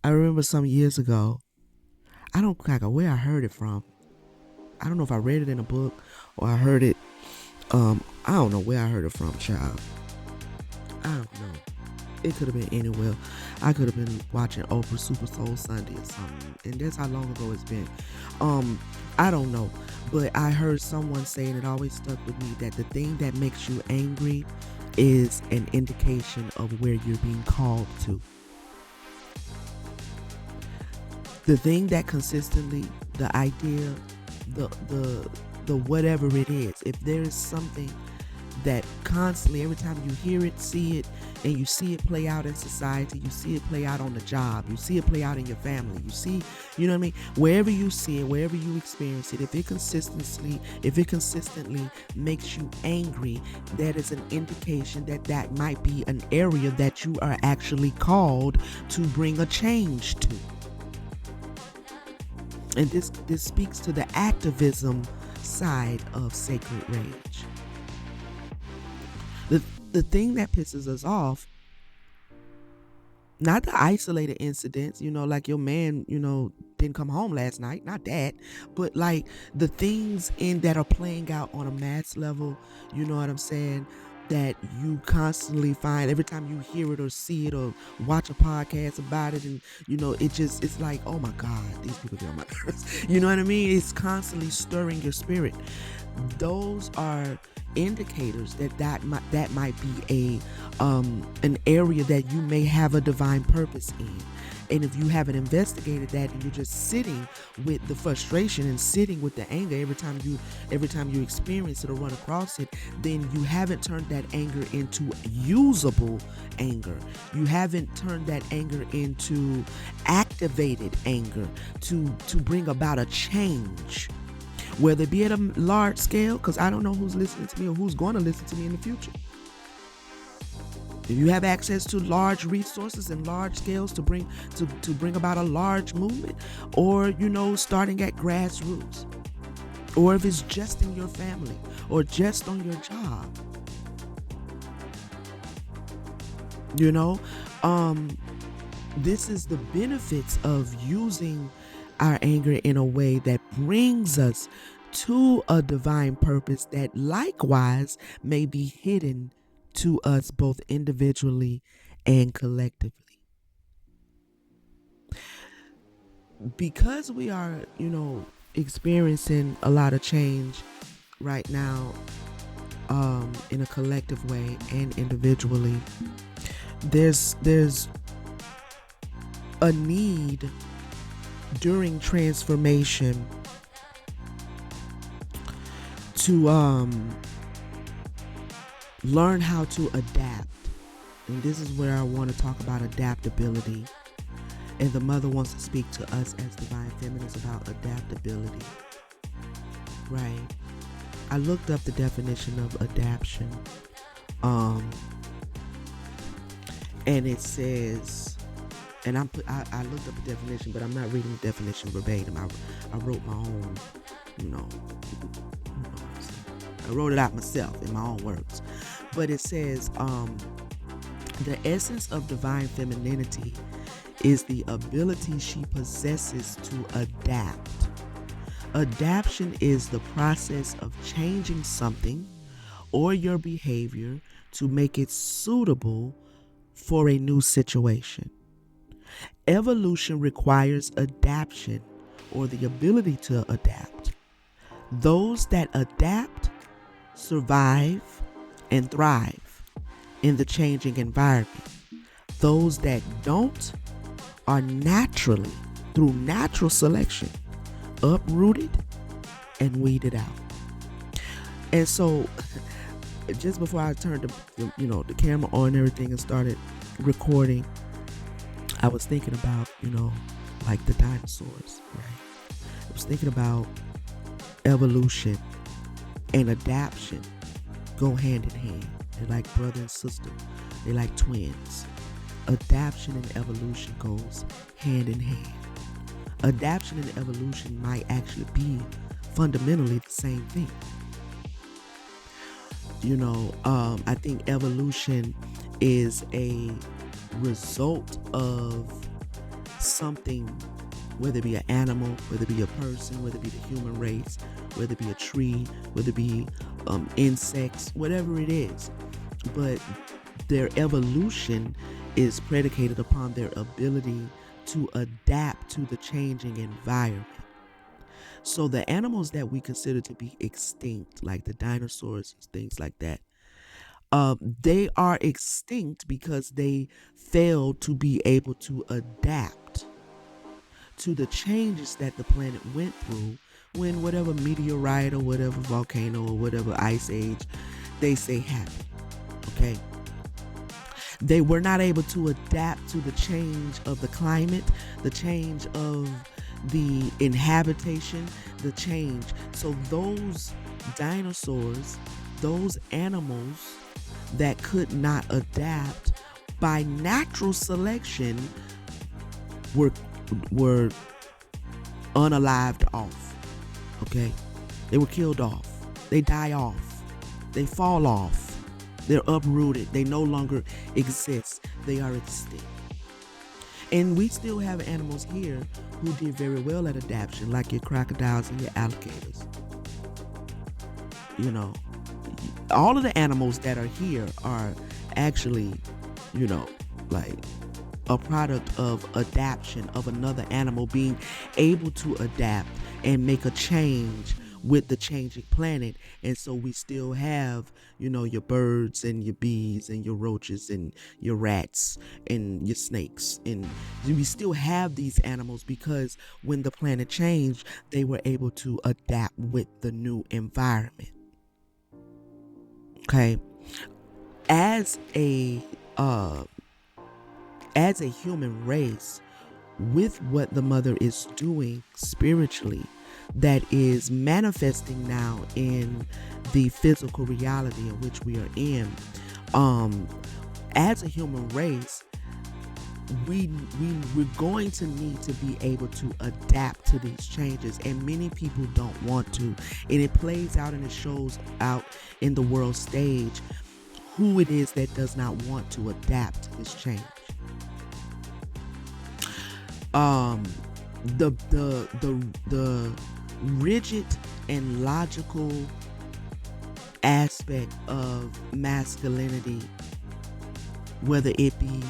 I remember some years ago, I don't like where I heard it from. I don't know if I read it in a book or I heard it. I don't know where I heard it from, child. I don't know. It could have been anywhere. I could have been watching Oprah Super Soul Sunday or something, and that's how long ago it's been. Um, I don't know, but I heard someone say, and it always stuck with me, that the thing that makes you angry is an indication of where you're being called to. The thing that consistently, the idea, the whatever it is, if there is something that constantly, every time you hear it, see it, and you see it play out in society, you see it play out on the job, you see it play out in your family, you see, you know what I mean, wherever you see it, wherever you experience it, if it consistently makes you angry, that is an indication that that might be an area that you are actually called to bring a change to. And this speaks to the activism side of sacred rage. The thing that pisses us off, not the isolated incidents, like your man, didn't come home last night, not that, but like the things in that are playing out on a mass level, you know what I'm saying? That you constantly find every time you hear it or see it or watch a podcast about it, and it's like, oh my God, these people get on my nerves. You know what I mean? It's constantly stirring your spirit. Those are indicators that might be an area that you may have a divine purpose in. And if you haven't investigated that and you're just sitting with the frustration and sitting with the anger every time you experience it or run across it, then you haven't turned that anger into usable anger. You haven't turned that anger into activated anger to bring about a change. Whether it be at a large scale, because I don't know who's listening to me or who's going to listen to me in the future. If you have access to large resources and large scales to bring about a large movement, or starting at grassroots, or if it's just in your family or just on your job, this is the benefits of using our anger in a way that brings us to a divine purpose that likewise may be hidden to us both individually and collectively. Because we are, experiencing a lot of change right now, in a collective way and individually, there's a need during transformation to learn how to adapt. And this is where I want to talk about adaptability. And the mother wants to speak to us as divine feminists about adaptability. Right? I looked up the definition of adaptation. And it says, and I looked up the definition, but I'm not reading the definition verbatim. I wrote my own, I wrote it out myself in my own words. But it says, the essence of divine femininity is the ability she possesses to adapt. Adaptation is the process of changing something or your behavior to make it suitable for a new situation. Evolution requires adaptation or the ability to adapt. Those that adapt survive and thrive in the changing environment. Those that don't are naturally, through natural selection, uprooted and weeded out. And so, just before I turned the camera on and everything and started recording, I was thinking about, like the dinosaurs, right? I was thinking about evolution and adaptation go hand in hand. They're like brother and sister. They're like twins. Adaptation and evolution goes hand in hand. Adaptation and evolution might actually be fundamentally the same thing. I think evolution is a result of something, whether it be an animal, whether it be a person, whether it be the human race, whether it be a tree, whether it be insects, whatever it is. But their evolution is predicated upon their ability to adapt to the changing environment. So the animals that we consider to be extinct, like the dinosaurs, things like that, they are extinct because they failed to be able to adapt to the changes that the planet went through when whatever meteorite or whatever volcano or whatever ice age they say happened. Okay. They were not able to adapt to the change of the climate, the change of the inhabitation, the change. So those dinosaurs, those animals that could not adapt by natural selection were unalived off. Okay? They were killed off. They die off. They fall off. They're uprooted. They no longer exist. They are extinct. And we still have animals here who did very well at adaptation, like your crocodiles and your alligators. You know, all of the animals that are here are actually, you know, like a product of adaptation of another animal being able to adapt and make a change with the changing planet. And so we still have, you know, your birds and your bees and your roaches and your rats and your snakes, and we still have these animals because when the planet changed, they were able to adapt with the new environment. Okay. As a human race, with what the mother is doing spiritually, that is manifesting now in the physical reality in which we are in, as a human race, we're going to need to be able to adapt to these changes, and many people don't want to, and it plays out and it shows out in the world stage who it is that does not want to adapt to this change. The rigid and logical aspect of masculinity, whether it be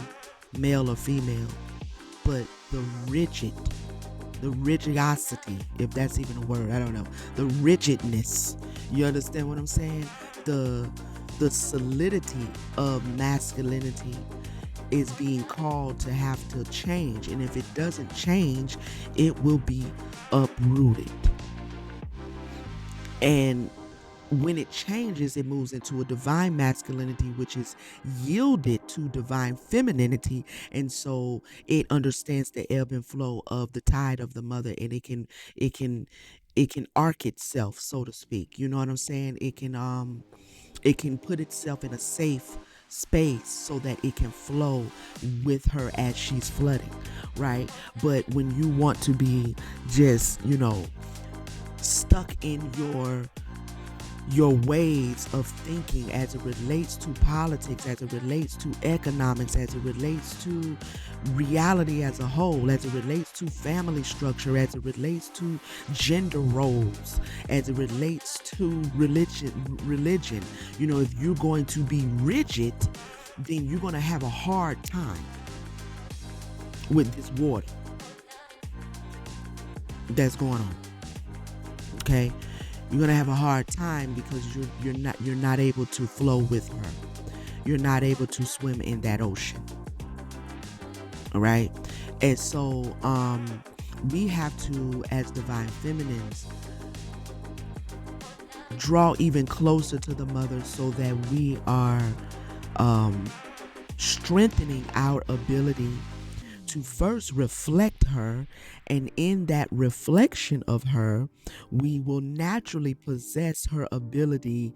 male or female, but the rigidosity, if that's even a word, I don't know, the rigidness, you understand what I'm saying? The solidity of masculinity is being called to have to change, and if it doesn't change, it will be uprooted. And when it changes, it moves into a divine masculinity, which is yielded to divine femininity, and so it understands the ebb and flow of the tide of the mother, and it can arc itself, so to speak. You know what I'm saying? It can put itself in a safe space so that it can flow with her as she's flooding, right? But when you want to be just, you know, stuck in your ways of thinking as it relates to politics, as it relates to economics, as it relates to reality as a whole, as it relates to family structure, as it relates to gender roles, as it relates to religion, you know, if you're going to be rigid, then you're going to have a hard time with this water that's going on. Okay? You're going to have a hard time because you're not able to flow with her. You're not able to swim in that ocean. All right? And so we have to, as divine feminines, draw even closer to the mother so that we are strengthening our ability to first reflect her, and in that reflection of her, we will naturally possess her ability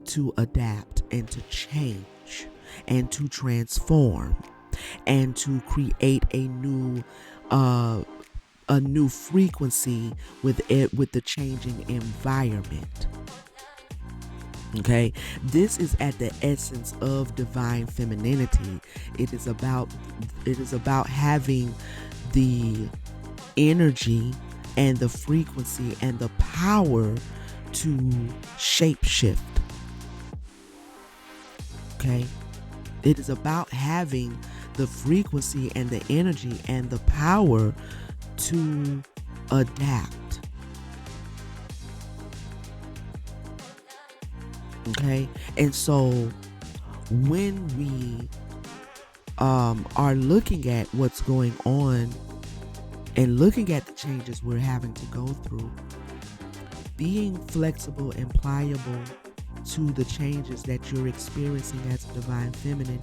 to adapt and to change and to transform and to create a new frequency with the changing environment. Okay, this is at the essence of divine femininity. It is about having the energy and the frequency and the power to shapeshift. Okay? It is about having the frequency and the energy and the power to adapt. Okay? And so when we are looking at what's going on and looking at the changes we're having to go through, being flexible and pliable to the changes that you're experiencing as a divine feminine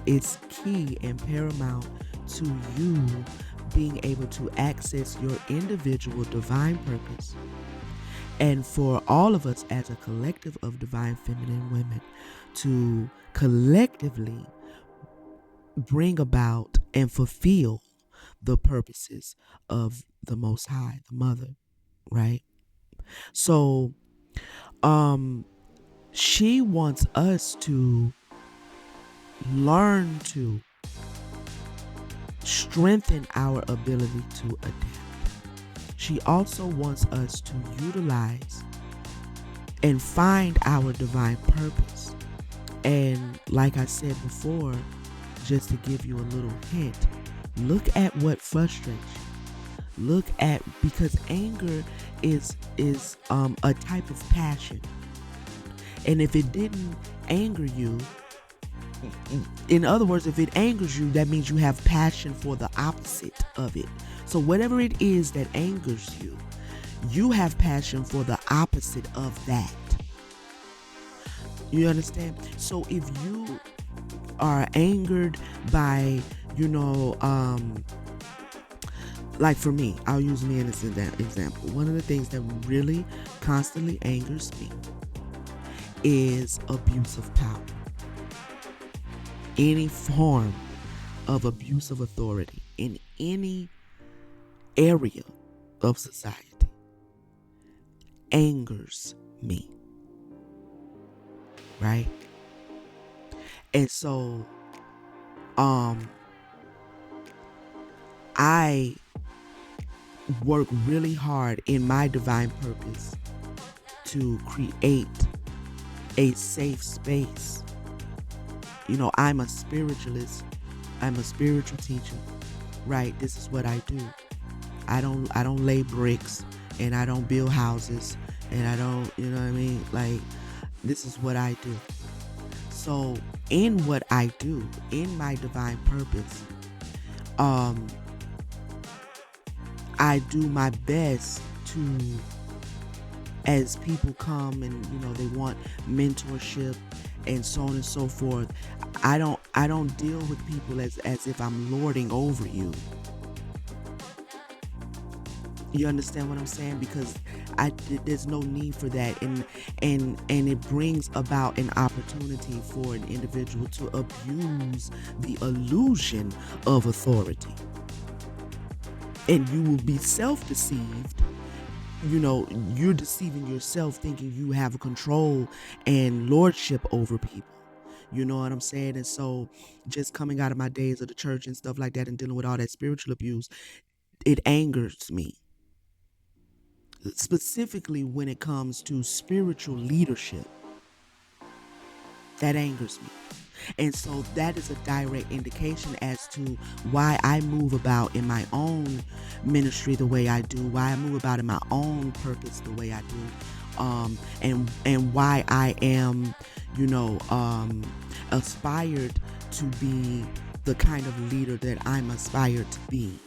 is key and paramount to you being able to access your individual divine purpose, and for all of us as a collective of divine feminine women to collectively bring about and fulfill the purposes of the Most High, the Mother, right? So, she wants us to learn to strengthen our ability to adapt. She also wants us to utilize and find our divine purpose. And like I said before, just to give you a little hint, look at what frustrates you. Look at, because anger is a type of passion. And if it didn't anger you, in other words, if it angers you, that means you have passion for the opposite of it. So whatever it is that angers you, you have passion for the opposite of that. You understand? So if you are angered by, like for me, I'll use me as an example. One of the things that really constantly angers me is abuse of power. Any form of abuse of authority in any area of society angers me, right? And so I work really hard in my divine purpose to create a safe space. I'm a spiritualist. I'm a spiritual teacher, right? This is what I do. I don't lay bricks, and I don't build houses, and I don't, you know what I mean? Like, this is what I do. So in what I do, in my divine purpose, I do my best to, as people come and they want mentorship and so on and so forth, I don't deal with people as if I'm lording over you. You understand what I'm saying? Because there's no need for that, and it brings about an opportunity for an individual to abuse the illusion of authority, and you will be self-deceived. You're deceiving yourself, thinking you have control and lordship over people. You know what I'm saying? And so, just coming out of my days of the church and stuff like that, and dealing with all that spiritual abuse, it angers me. Specifically when it comes to spiritual leadership, that angers me. And so that is a direct indication as to why I move about in my own ministry the way I do, why I move about in my own purpose the way I do, and why I am, aspired to be the kind of leader that I'm aspired to be.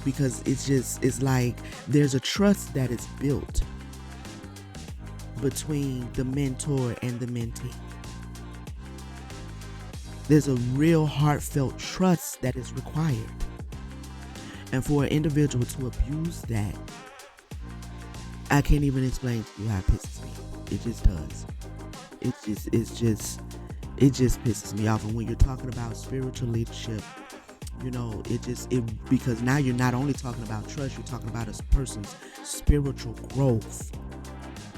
Because it's like there's a trust that is built between the mentor and the mentee. There's a real heartfelt trust that is required. And for an individual to abuse that, I can't even explain to you how it pisses me off. It just does. It just pisses me off. And when you're talking about spiritual leadership, because now you're not only talking about trust, you're talking about a person's spiritual growth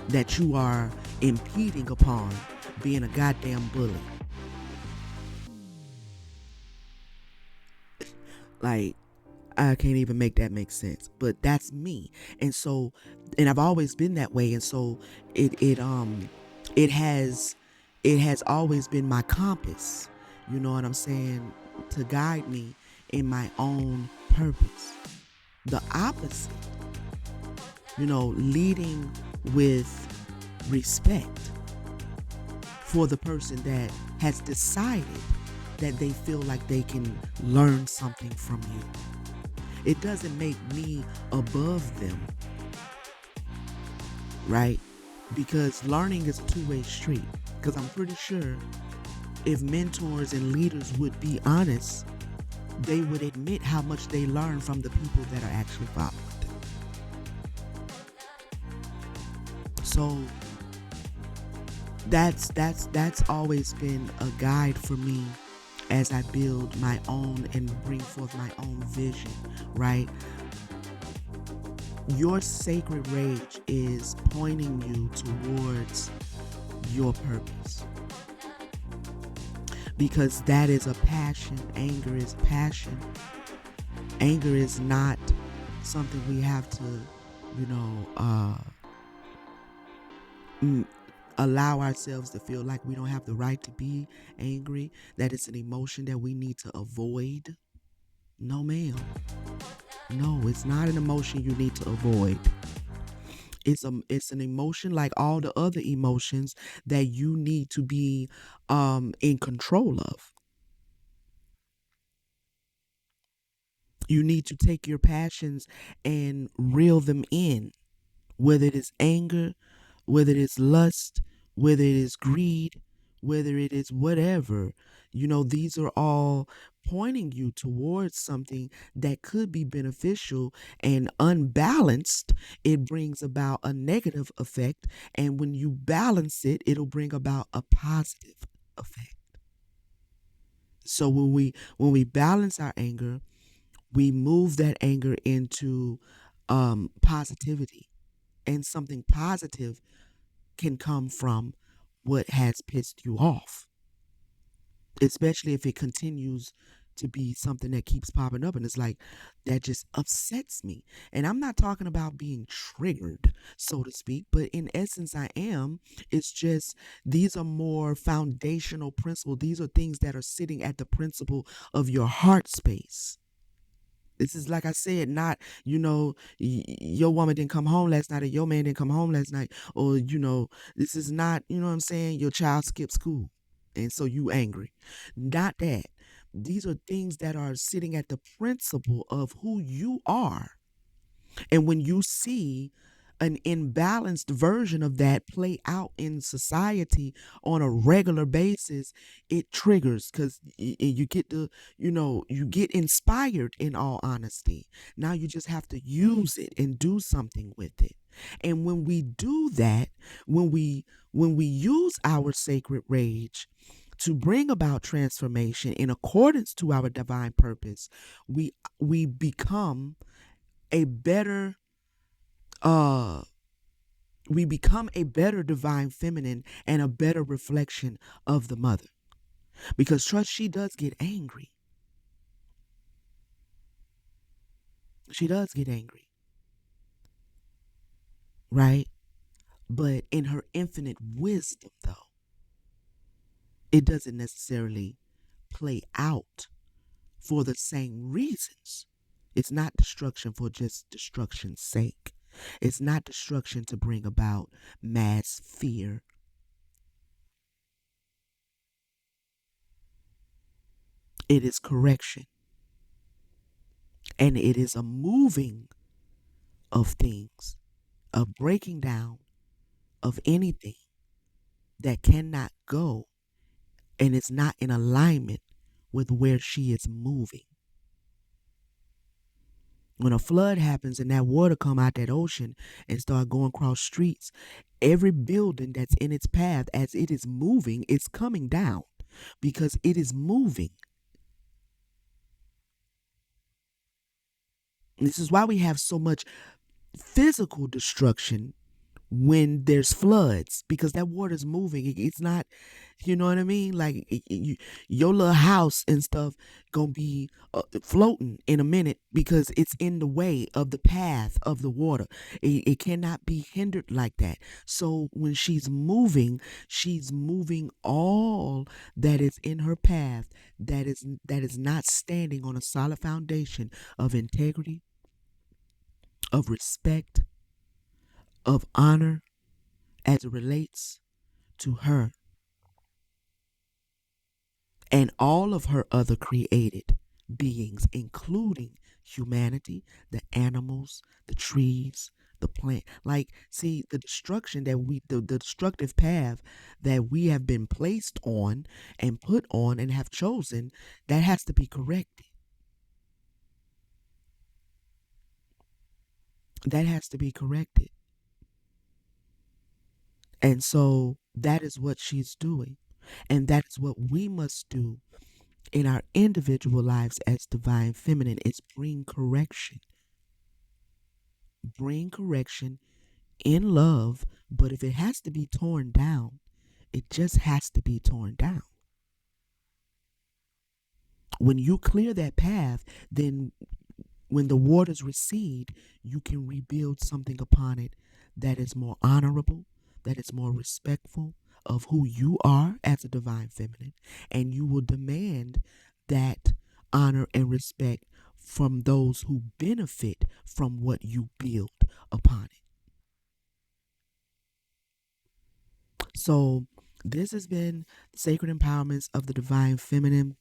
that you are impeding upon being a goddamn bully. Like, I can't even make that make sense, but that's me. And so, and I've always been that way. And so it has, it has always been my compass, you know what I'm saying, to guide me in my own purpose. The opposite, leading with respect for the person that has decided that they feel like they can learn something from you. It doesn't make me above them, right? Because learning is a two-way street. Because I'm pretty sure if mentors and leaders would be honest, they would admit how much they learn from the people that are actually following them. So that's always been a guide for me as I build my own and bring forth my own vision, right? Your sacred rage is pointing you towards your purpose, because that is a passion. Anger is passion. Anger is not something we have to, you know, allow ourselves to feel like we don't have the right to be angry, that it's an emotion that we need to avoid. No, ma'am. No, it's not an emotion you need to avoid. It's an emotion like all the other emotions that you need to be in control of. You need to take your passions and reel them in, whether it is anger, whether it is lust, whether it is greed, whether it is whatever. These are all pointing you towards something that could be beneficial, and unbalanced, it brings about a negative effect. And when you balance it, it'll bring about a positive effect. So when we balance our anger, we move that anger into positivity, and something positive can come from what has pissed you off, especially if it continues to be something that keeps popping up and it's like, that just upsets me. And I'm not talking about being triggered, so to speak, but in essence I am. It's just, these are more foundational principles. These are things that are sitting at the principle of your heart space. This is, like I said, not, your woman didn't come home last night, or your man didn't come home last night, or, this is not, you know what I'm saying, your child skipped school. And so you angry. Not that. These are things that are sitting at the principle of who you are. And when you see an imbalanced version of that play out in society on a regular basis, it triggers, because you get to, you get inspired, in all honesty. Now you just have to use it and do something with it. And when we do that, when we use our sacred rage to bring about transformation in accordance to our divine purpose, we become a better uh we become a better divine feminine and a better reflection of the mother. Because trust, she does get angry. She does get angry, right? But in her infinite wisdom, though, it doesn't necessarily play out for the same reasons. It's not destruction for just destruction's sake. It's not destruction to bring about mass fear. It is correction. And it is a moving of things, a breaking down of anything that cannot go and is not in alignment with where she is moving. When a flood happens and that water come out that ocean and start going across streets, every building that's in its path, as it is moving, it's coming down because it is moving. This is why we have so much physical destruction when there's floods, because that water's moving. It's not, you know what I mean? Like your little house and stuff gonna be floating in a minute because it's in the way of the path of the water. It cannot be hindered like that. So when she's moving all that is in her path, that is not standing on a solid foundation of integrity, of respect, of honor, as it relates to her and all of her other created beings, including humanity, the animals, the trees, the plant. Like, see, the destruction that the destructive path that we have been placed on and put on and have chosen, that has to be corrected. That has to be corrected. And so that is what she's doing. And that is what we must do in our individual lives as divine feminine, is bring correction. Bring correction in love, but if it has to be torn down, it just has to be torn down. When you clear that path, then when the waters recede, you can rebuild something upon it that is more honorable, that is more respectful of who you are as a divine feminine, and you will demand that honor and respect from those who benefit from what you build upon it. So, this has been Sacred Empowerments of the Divine Feminine.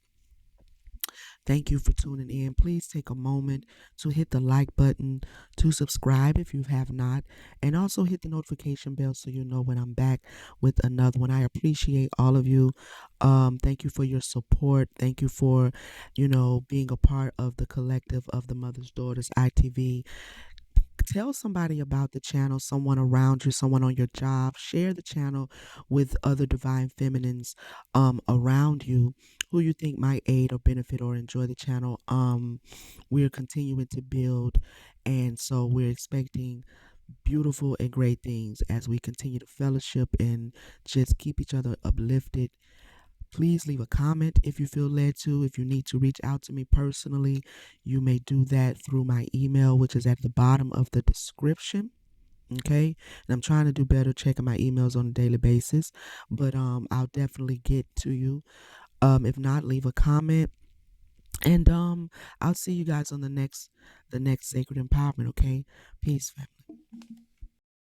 Thank you for tuning in. Please take a moment to hit the like button, to subscribe if you have not, and also hit the notification bell so you know when I'm back with another one. I appreciate all of you. Thank you for your support. Thank you for, being a part of the collective of the Mother's Daughters ITV. Tell somebody about the channel, someone around you, someone on your job. Share the channel with other divine feminines around you who you think might aid or benefit or enjoy the channel. We're continuing to build, and so we're expecting beautiful and great things as we continue to fellowship and just keep each other uplifted. Please leave a comment if you feel led to. If you need to reach out to me personally, you may do that through my email, which is at the bottom of the description. Okay, and I'm trying to do better checking my emails on a daily basis, but I'll definitely get to you. If not, leave a comment, and I'll see you guys on the next Sacred Empowerment. Okay, peace, family.